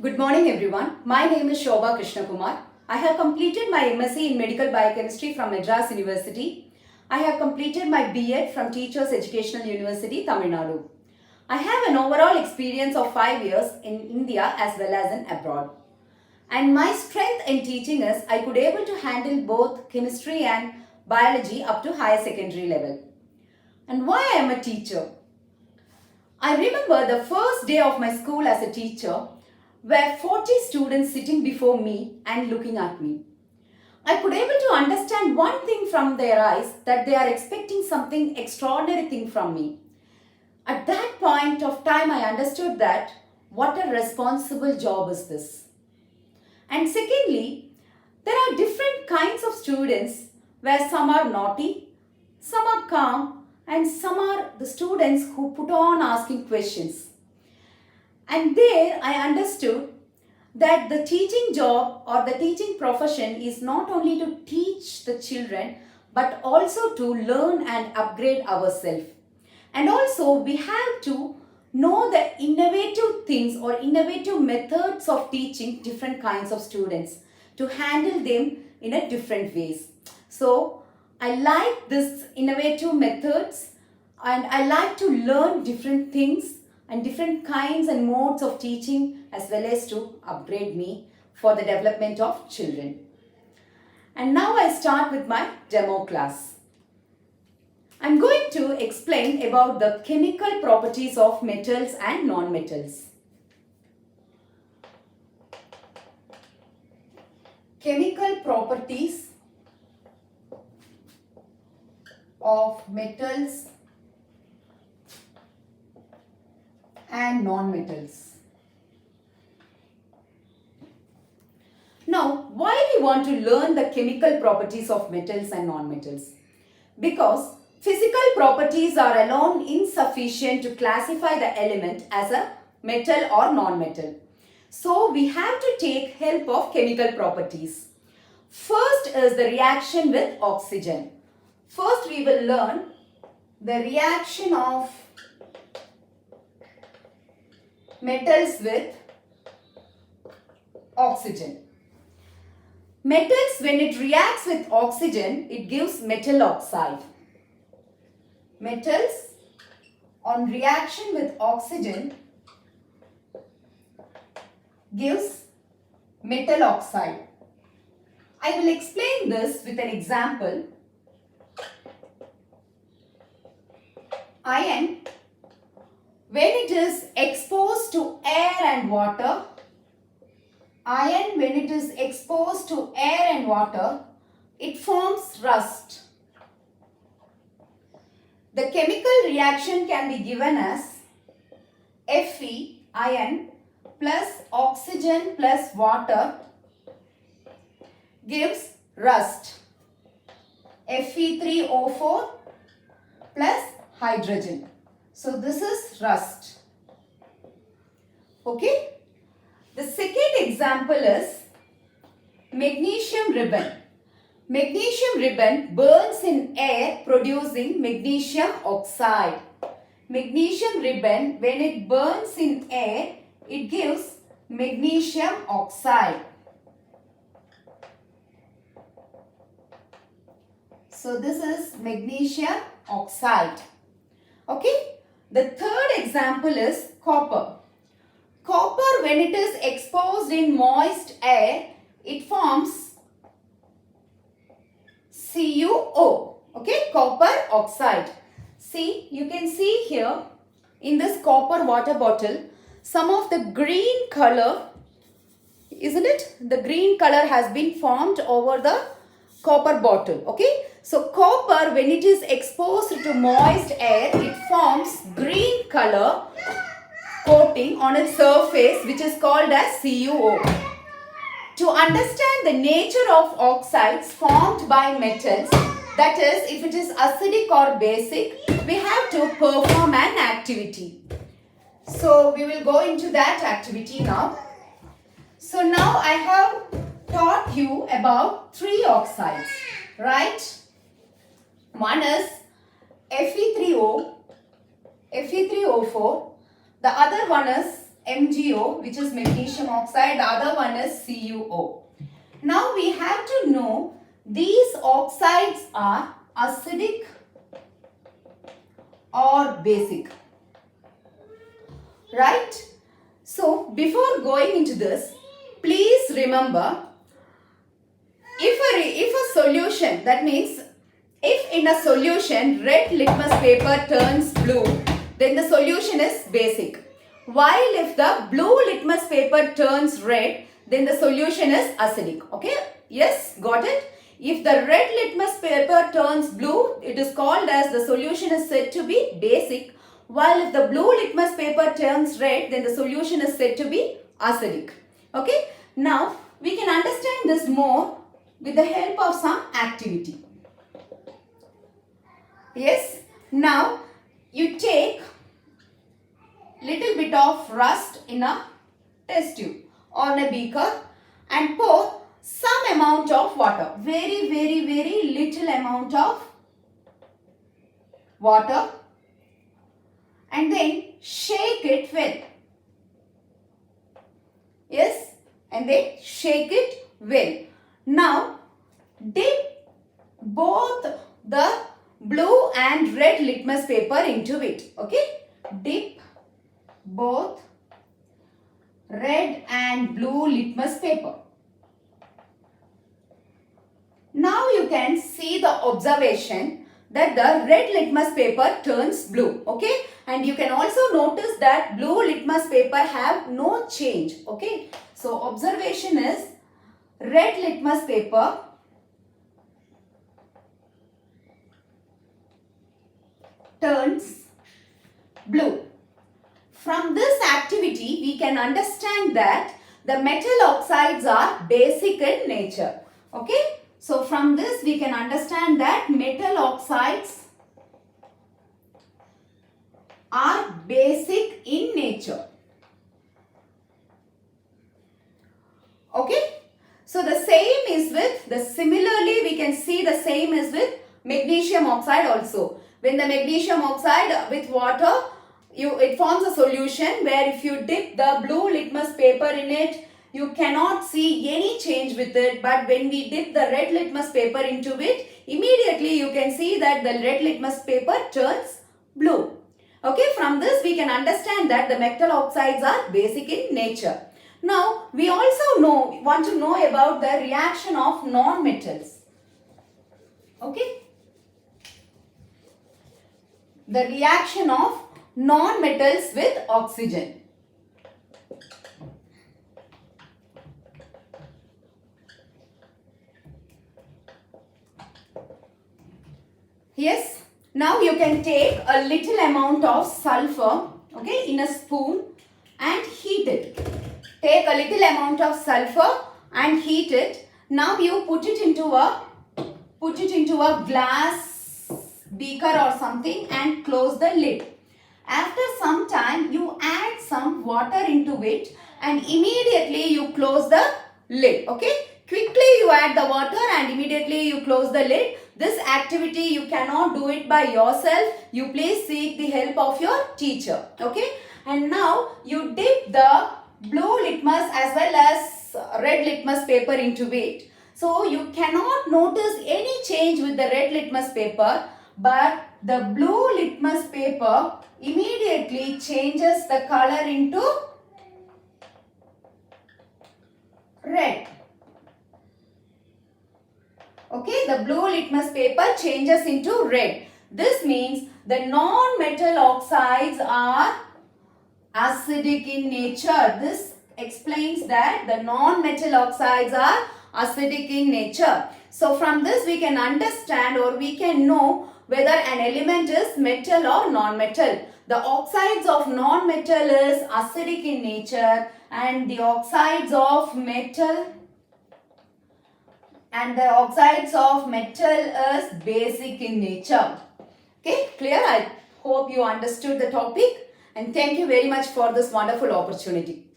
Good morning everyone. My name is Shobha Krishnakumar. I have completed my MSc in Medical Biochemistry from Madras University. I have completed my B.Ed from Teachers Educational University, Tamil Nadu. I have an overall experience of 5 years in India as well as in abroad. And my strength in teaching is I could able to handle both chemistry and biology up to higher secondary level. And why I am a teacher? I remember the first day of my school as a teacher were 40 students sitting before me and looking at me. I could able to understand one thing from their eyes, that they are expecting something extraordinary thing from me. At that point of time I understood that what a responsible job is this. And secondly, there are different kinds of students where some are naughty, some are calm, and some are the students who put on asking questions. And there I understood that the teaching job or the teaching profession is not only to teach the children but also to learn and upgrade ourselves. And also we have to know the innovative things or innovative methods of teaching different kinds of students to handle them in a different ways. So I like this innovative methods and I like to learn different things and different kinds and modes of teaching as well as to upgrade me for the development of children. And now I start with my demo class. I'm going to explain about the chemical properties of metals and non-metals. Chemical properties of metals and non-metals. Now, why we want to learn the chemical properties of metals and non-metals? Because physical properties are alone insufficient to classify the element as a metal or non-metal. So, we have to take help of chemical properties. First is the reaction with oxygen. First, we will learn the reaction of metals with oxygen. Metals, when it reacts with oxygen, it gives metal oxide. Metals on reaction with oxygen gives metal oxide. I will explain this with an example. Iron, when it is exposed to air and water, iron when it is exposed to air and water, it forms rust. The chemical reaction can be given as Fe, iron, plus oxygen plus water gives rust. Fe3O4 plus hydrogen. So this is rust. Okay. The second example is magnesium ribbon. Magnesium ribbon burns in air producing magnesium oxide. Magnesium ribbon, when it burns in air, it gives magnesium oxide. So this is magnesium oxide. Okay. The third example is copper. Copper, when it is exposed in moist air, it forms CuO. Okay, copper oxide. See, you can see here in this copper water bottle, some of the green color, isn't it? The green color has been formed over the copper bottle. Okay, so copper, when it is exposed to moist air, it forms green color coating on its surface, which is called as CuO. To understand the nature of oxides formed by metals, that is, if it is acidic or basic, we have to perform an activity. So we will go into that activity now. So now I have taught you about three oxides, right? One is Fe3O, Fe3O4. The other one is MgO, which is magnesium oxide. The other one is CuO. Now we have to know these oxides are acidic or basic, right? So before going into this, please remember, if a solution, that means if in a solution red litmus paper turns blue, then the solution is basic. While if the blue litmus paper turns red, then the solution is acidic. Okay? Yes, got it? If the red litmus paper turns blue, it is called as the solution is said to be basic. While if the blue litmus paper turns red, then the solution is said to be acidic. Okay? Now, we can understand this more with the help of some activity. Yes? Now, you take little bit of rust in a test tube or in a beaker and pour some amount of water. Very, very, very little amount of water. And then shake it well. Yes, and then shake it well. Now, dip both the blue and red litmus paper into it. Okay, dip both red and blue litmus paper. Now you can see the observation that the red litmus paper turns blue. Okay, and you can also notice that blue litmus paper have no change. Okay, so observation is red litmus paper turns blue. From this activity, we can understand that the metal oxides are basic in nature. Okay, so from this we can understand that metal oxides are basic in nature. Okay, so the same is with similarly we can see the same is with magnesium oxide also. When the magnesium oxide with water, it forms a solution where if you dip the blue litmus paper in it, you cannot see any change with it. But when we dip the red litmus paper into it, immediately you can see that the red litmus paper turns blue. Okay, from this we can understand that the metal oxides are basic in nature. Now, we also want to know about the reaction of non-metals. Okay, the reaction of non-metals with oxygen. Yes, now you can take a little amount of sulfur, okay, in a spoon and heat it. Take a little amount of sulfur and heat it. Now you put it into a glass beaker or something and close the lid. After some time, you add some water into it and immediately you close the lid. Okay, quickly you add the water and immediately you close the lid. This activity you cannot do it by yourself. You please seek the help of your teacher. Okay, and now you dip the blue litmus as well as red litmus paper into it. So you cannot notice any change with the red litmus paper, but the blue litmus paper immediately changes the color into red. Okay, the blue litmus paper changes into red. This means the non-metal oxides are acidic in nature. This explains that the non-metal oxides are acidic in nature. So from this we can understand or we can know whether an element is metal or non-metal. The oxides of non-metal is acidic in nature and the oxides of metal is basic in nature. Okay, clear? I hope you understood the topic and thank you very much for this wonderful opportunity.